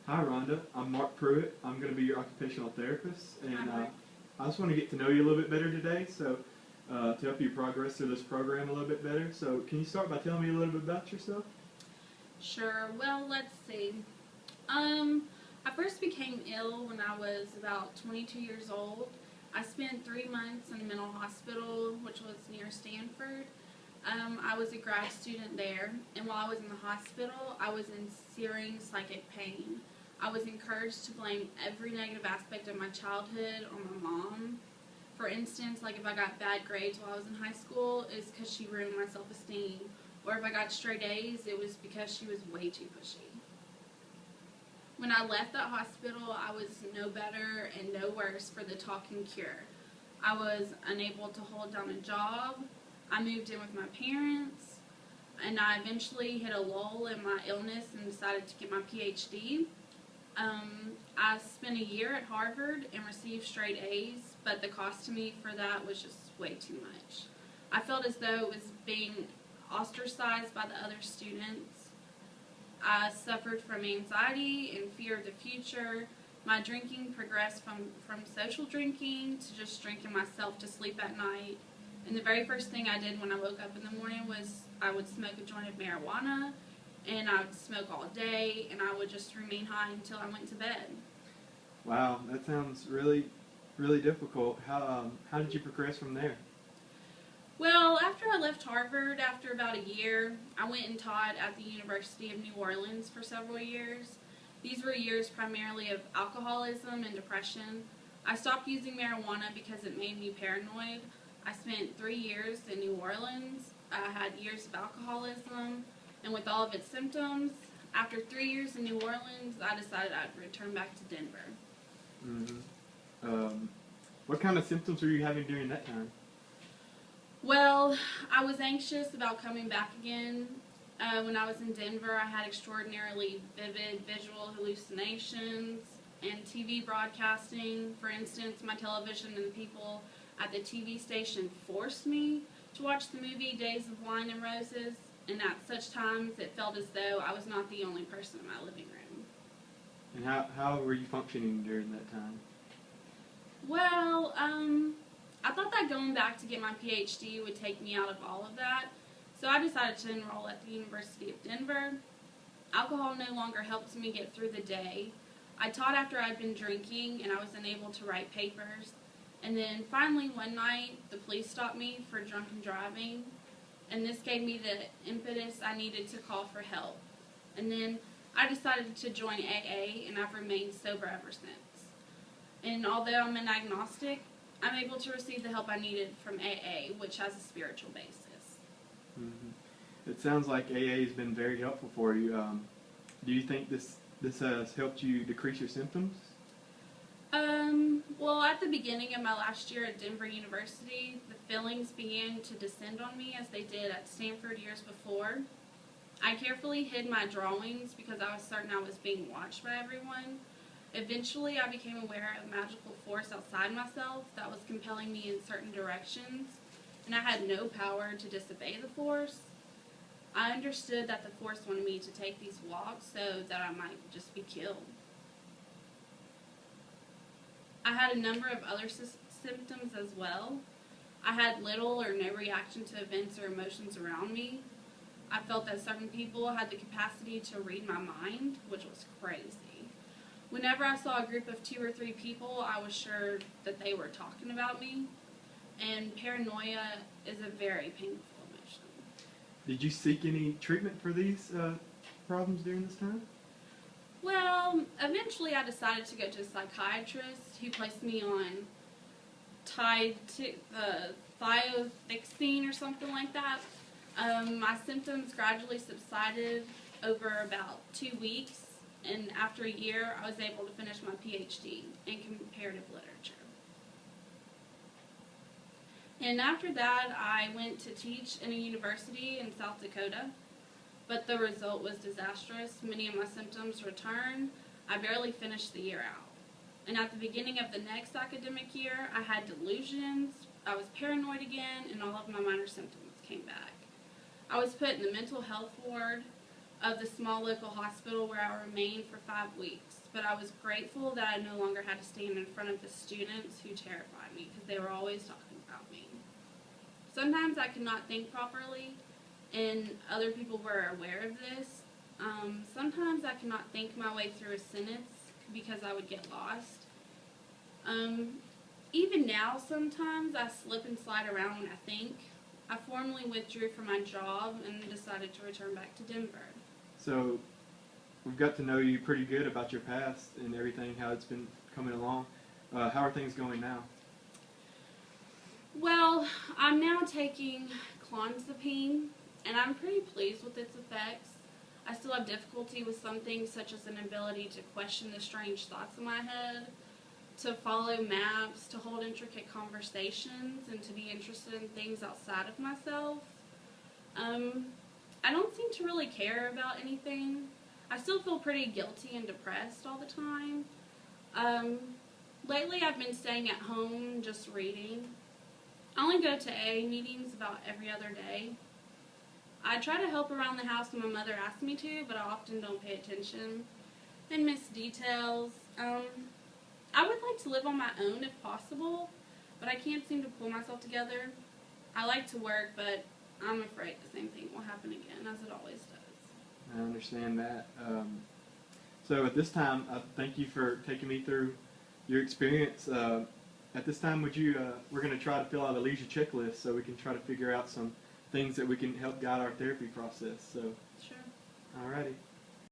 Hi Rhonda, I'm Mark Pruitt. I'm going to be your occupational therapist, and Hi, Mark. I just want to get to know you a little bit better today, so to help you progress through this program a little bit better. So can you start by telling me a little bit about yourself? Sure. Well, let's see. I first became ill when I was about 22 years old. I spent 3 months in a mental hospital, which was near Stanford. I was a grad student there, and while I was in the hospital, I was in searing psychic pain. I was encouraged to blame every negative aspect of my childhood on my mom. For instance, like if I got bad grades while I was in high school, it's because she ruined my self-esteem. Or if I got straight A's, it was because she was way too pushy. When I left that hospital, I was no better and no worse for the talking cure. I was unable to hold down a job. I moved in with my parents, and I eventually hit a lull in my illness and decided to get my PhD. I spent a year at Harvard and received straight A's, but the cost to me for that was just way too much. I felt as though it was being ostracized by the other students. I suffered from anxiety and fear of the future. My drinking progressed from social drinking to just drinking myself to sleep at night. And the very first thing I did when I woke up in the morning was I would smoke a joint of marijuana, and I would smoke all day, and I would just remain high until I went to bed. Wow, that sounds really, really difficult. How did you progress from there? Well, after I left Harvard, after about a year, I went and taught at the University of New Orleans for several years. These were years primarily of alcoholism and depression. I stopped using marijuana because it made me paranoid. I spent 3 years in New Orleans. I had years of alcoholism, and with all of its symptoms, after 3 years in New Orleans, I decided I'd return back to Denver. What kind of symptoms were you having during that time? Well, I was anxious about coming back again. When I was in Denver, I had extraordinarily vivid visual hallucinations and TV broadcasting. For instance, my television and the people at the TV station forced me to watch the movie Days of Wine and Roses, and at such times it felt as though I was not the only person in my living room. And how were you functioning during that time? Well, I thought that going back to get my PhD would take me out of all of that, so I decided to enroll at the University of Denver. Alcohol no longer helped me get through the day. I taught after I'd been drinking, and I was unable to write papers. And then finally one night, the police stopped me for drunken driving, and this gave me the impetus I needed to call for help. And then I decided to join AA, and I've remained sober ever since. And although I'm an agnostic, I'm able to receive the help I needed from AA, which has a spiritual basis. It sounds like AA has been very helpful for you. Do you think this has helped you decrease your symptoms? Well, at the beginning of my last year at Denver University, the feelings began to descend on me as they did at Stanford years before. I carefully hid my drawings because I was certain I was being watched by everyone. Eventually, I became aware of a magical force outside myself that was compelling me in certain directions, and I had no power to disobey the force. I understood that the force wanted me to take these walks so that I might just be killed. I had a number of other symptoms as well. I had little or no reaction to events or emotions around me. I felt that certain people had the capacity to read my mind, which was crazy. Whenever I saw a group of 2 or 3 people, I was sure that they were talking about me. And paranoia is a very painful emotion. Did you seek any treatment for these problems during this time? Well, eventually I decided to go to a psychiatrist who placed me on thiofixine or something like that. My symptoms gradually subsided over about 2 weeks, and after a year I was able to finish my PhD in comparative literature. And after that I went to teach in a university in South Dakota. But the result was disastrous. Many of my symptoms returned. I barely finished the year out. And at the beginning of the next academic year, I had delusions, I was paranoid again, and all of my minor symptoms came back. I was put in the mental health ward. of the small local hospital where I remained for 5 weeks. But I was grateful that I no longer had to stand in front of the students who terrified me because they were always talking about me. Sometimes I could not think properly, and other people were aware of this. Sometimes I could not think my way through a sentence because I would get lost. Even now, sometimes I slip and slide around when I think. I formally withdrew from my job and decided to return back to Denver. So we've got to know you pretty good about your past and everything, how it's been coming along. How are things going now? Well, I'm now taking clonazepam, and I'm pretty pleased with its effects. I still have difficulty with some things, such as an ability to question the strange thoughts in my head, to follow maps, to hold intricate conversations, and to be interested in things outside of myself. I don't seem to really care about anything. I still feel pretty guilty and depressed all the time. Lately I've been staying at home just reading. I only go to AA meetings about every other day. I try to help around the house when my mother asks me to, but I often don't pay attention and miss details. I would like to live on my own if possible, but I can't seem to pull myself together. I like to work, but I'm afraid the same thing will happen again, as it always does. I understand that. So at this time, I thank you for taking me through your experience. At this time, we're going to try to fill out a leisure checklist so we can try to figure out some things that we can help guide our therapy process. So, Sure. alrighty.